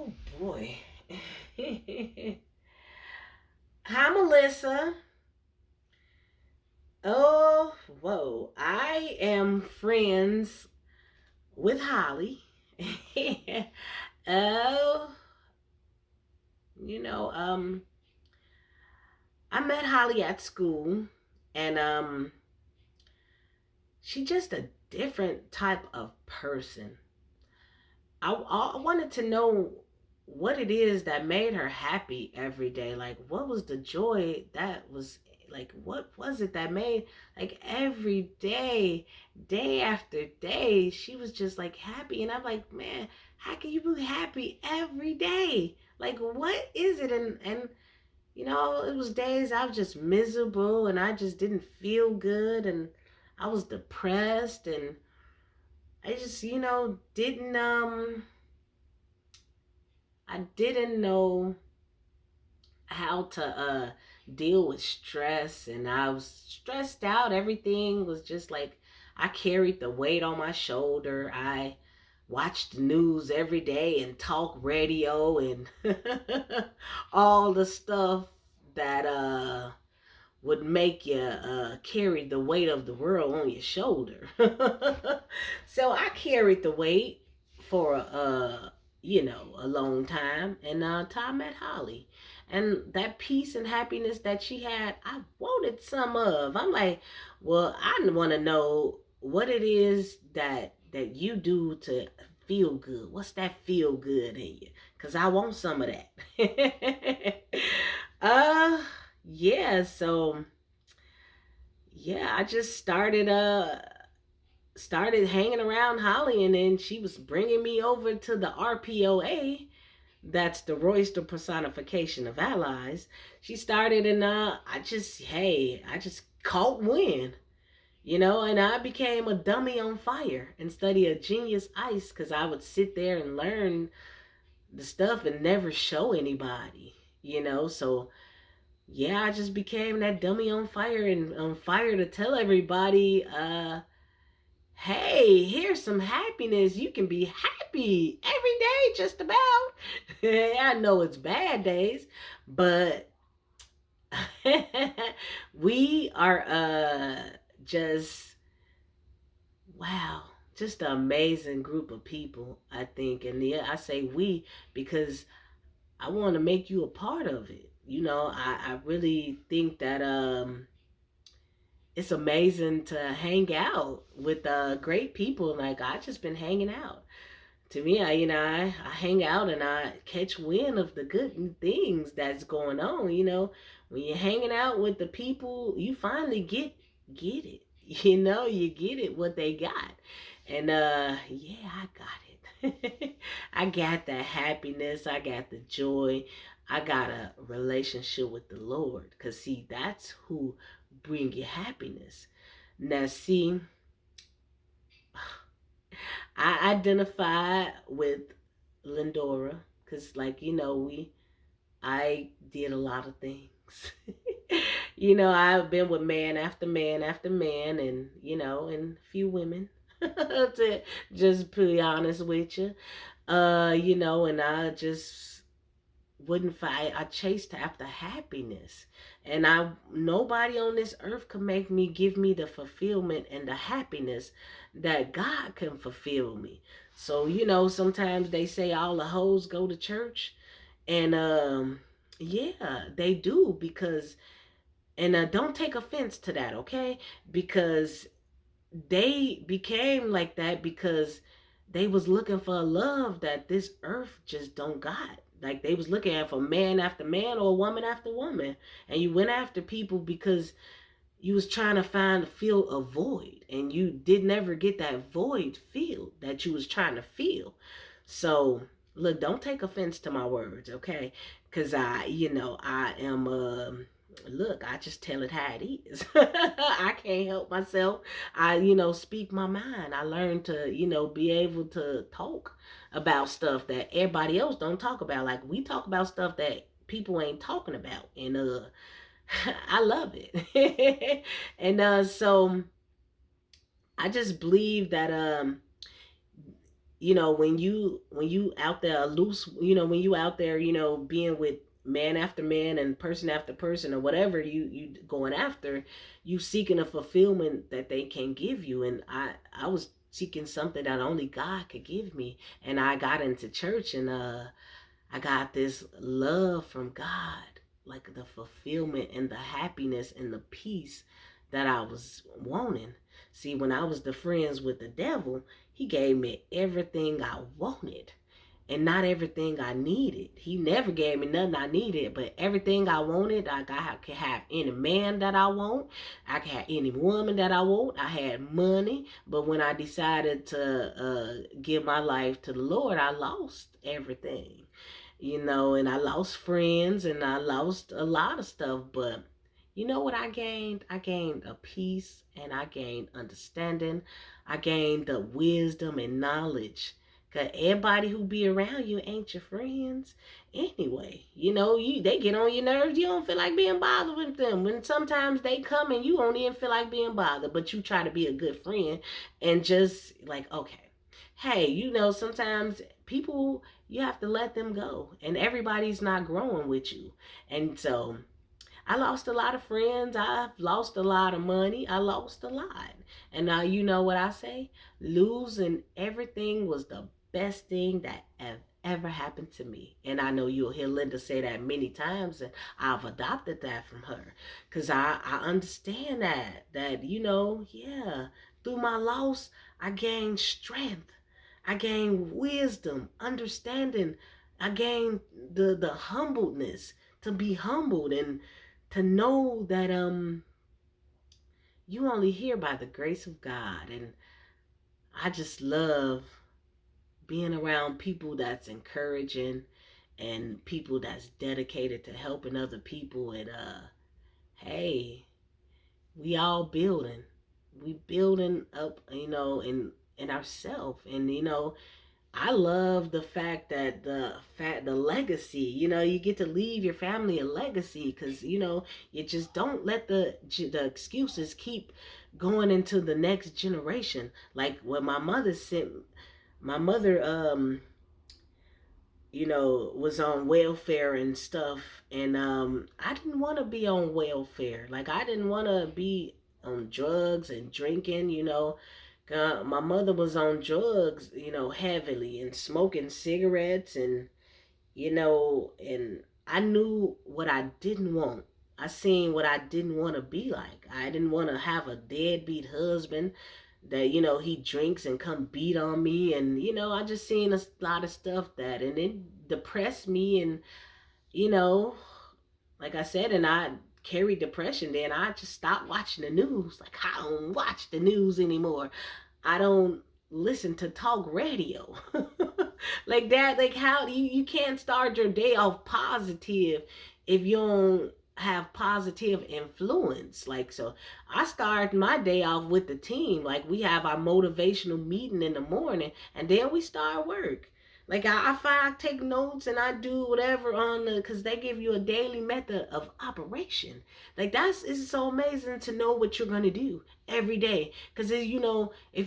Oh boy. Hi, Melissa. Oh, whoa. I am friends with Holly. oh, you know, I met Holly at school, and she's just a different type of person. I wanted to know what it is that made her happy every day. Like, what was the joy that was like? What was it that made like every day, day after day, she was just like happy? And I'm like, man, how can you be happy every day? Like, what is it? And it was days I was just miserable and I just didn't feel good and I was depressed and I just didn't know how to deal with stress and I was stressed out. Everything was just like I carried the weight on my shoulder. I watched the news every day and talk radio and all the stuff that would make you carry the weight of the world on your shoulder. So I carried the weight for a long time, and time at Holly, and that peace and happiness that she had, I wanted some of. I'm like, well, I want to know what it is that you do to feel good. What's that feel good in you? Cause I want some of that. uh yeah, so yeah, I just started hanging around Holly, and then she was bringing me over to the RPOA. That's the Royster personification of allies. She started, and I just caught wind, and I became a dummy on fire and study a genius ice because I would sit there and learn the stuff and never show anybody, So yeah, I just became that dummy on fire and on fire to tell everybody, hey, here's some happiness. You can be happy every day, just about. I know it's bad days, but we are just wow, just an amazing group of people, I think. And yeah, I say we because I want to make you a part of it. I really think that it's amazing to hang out with great people. Like I just been hanging out. To me, I hang out and I catch wind of the good things that's going on. When you're hanging out with the people, you finally get it. You get it what they got, and yeah, I got it. I got that happiness. I got the joy. I got a relationship with the Lord. Cause see, that's who bring you happiness. Now, see, I identify with Lindora because, like, I did a lot of things. I've been with man after man after man, and a few women, to just be honest with you. And I just wouldn't fight. I chased after happiness, and I nobody on this earth could make me give me the fulfillment and the happiness that God can fulfill me. So sometimes they say all the hoes go to church, and yeah, they do because and don't take offense to that, okay? Because they became like that because they was looking for a love that this earth just don't got. Like they was looking at for man after man or woman after woman, and you went after people because you was trying to fill a void, and you did never get that void filled that you was trying to feel. So look, don't take offense to my words, okay? Because I am look, I just tell it how it is. I can't help myself. I, speak my mind. I learned to, be able to talk about stuff that everybody else don't talk about. Like we talk about stuff that people ain't talking about. And I love it. And so I just believe that when you out there loose, when you out there, being with man after man and person after person or whatever you going after, you seeking a fulfillment that they can give you. And I was seeking something that only God could give me. And I got into church, and I got this love from God, like the fulfillment and the happiness and the peace that I was wanting. See, when I was the friends with the devil, he gave me everything I wanted and not everything I needed. He never gave me nothing I needed, but everything I wanted. I could have any man that I want. I could have any woman that I want. I had money, but when I decided to give my life to the Lord, I lost everything. And I lost friends and I lost a lot of stuff. But you know what I gained? I gained a peace and I gained understanding. I gained the wisdom and knowledge. Cause everybody who be around you ain't your friends anyway. They get on your nerves. You don't feel like being bothered with them. When sometimes they come and you don't even feel like being bothered, but you try to be a good friend and just like, okay, hey, sometimes people, you have to let them go, and everybody's not growing with you. And so I lost a lot of friends. I've lost a lot of money. I lost a lot. And now you know what I say? Losing everything was the best thing that have ever happened to me. And I know you'll hear Linda say that many times, and I've adopted that from her. Because I understand that, yeah, through my loss, I gained strength. I gained wisdom, understanding. I gained the humbleness to be humbled and to know that you only here by the grace of God. And I just love being around people that's encouraging and people that's dedicated to helping other people. And hey, we all building. We building up, in ourselves. And I love the fact that the legacy, you get to leave your family a legacy, because you just don't let the excuses keep going into the next generation. Like what my mother was on welfare and stuff, and I didn't want to be on welfare. Like I didn't want to be on drugs and drinking. My mother was on drugs, heavily, and smoking cigarettes, and I knew what I didn't want. I seen what I didn't want to be like. I didn't want to have a deadbeat husband that, he drinks and come beat on me. And, I just seen a lot of stuff and it depressed me. And, you know, like I said, and I carried depression. Then I just stopped watching the news. Like, I don't watch the news anymore. I don't listen to talk radio. Like that, like how you can't start your day off positive if you don't have positive influence. Like, so I start my day off with the team. Like, we have our motivational meeting in the morning, and then we start work. Like, I take notes and I do whatever because they give you a daily method of operation. Like, it's so amazing to know what you're going to do every day. Because, if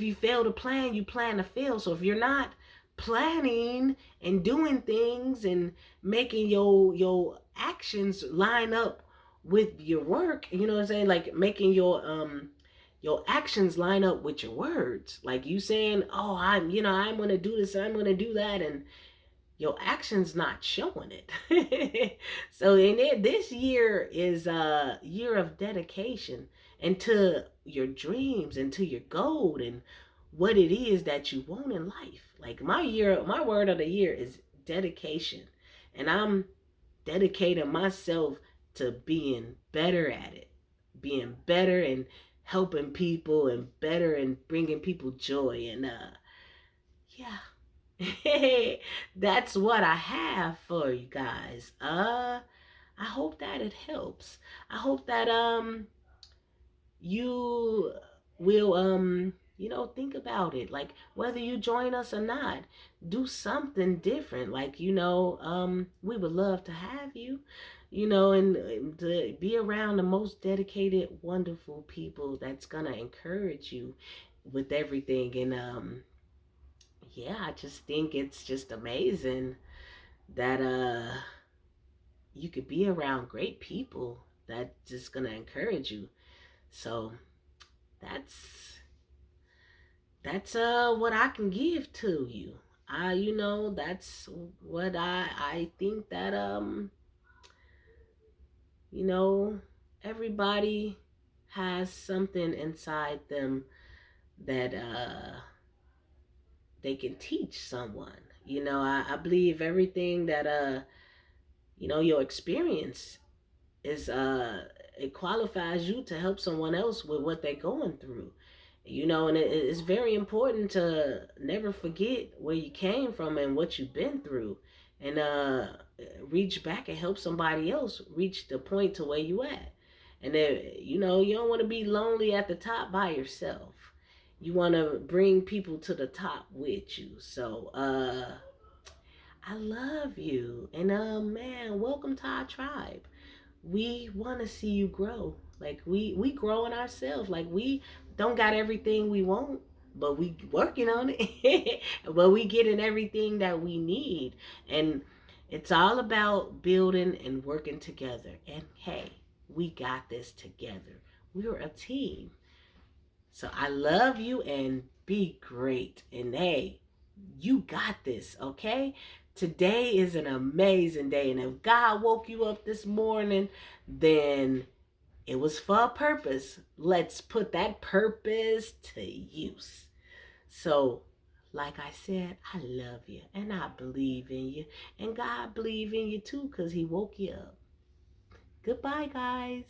you fail to plan, you plan to fail. So if you're not planning and doing things and making your actions line up with your work, you know what I'm saying? Like, making your actions line up with your words. Like, you saying, oh, I'm going to do this, I'm going to do that, and your actions not showing it. So this year is a year of dedication into your dreams and to your goal and what it is that you want in life. Like, my word of the year is dedication. And I'm dedicating myself to being better at it, being better and helping people, and better and bringing people joy. And yeah, that's what I have for you guys. I hope that it helps. I hope that you will think about it. Like, whether you join us or not, do something different. Like, we would love to have you, and to be around the most dedicated, wonderful people that's gonna encourage you with everything. And yeah, I just think it's just amazing that you could be around great people that just gonna encourage you. So that's that's what I can give to you. That's what I think that you know, everybody has something inside them that they can teach someone. I believe everything that your experience is it qualifies you to help someone else with what they're going through. And it's very important to never forget where you came from and what you've been through, and reach back and help somebody else reach the point to where you at. And then you don't want to be lonely at the top by yourself. You want to bring people to the top with you. So I love you, and man, welcome to our tribe. We want to see you grow. Like we growing ourselves. Like we don't got everything we want, but we working on it. But we getting everything that we need, and it's all about building and working together. And hey, we got this together. We're a team. So I love you, and be great. And hey, you got this, okay? Today is an amazing day. And if God woke you up this morning, then it was for a purpose. Let's put that purpose to use. So, like I said, I love you and I believe in you. And God believe in you too because he woke you up. Goodbye, guys.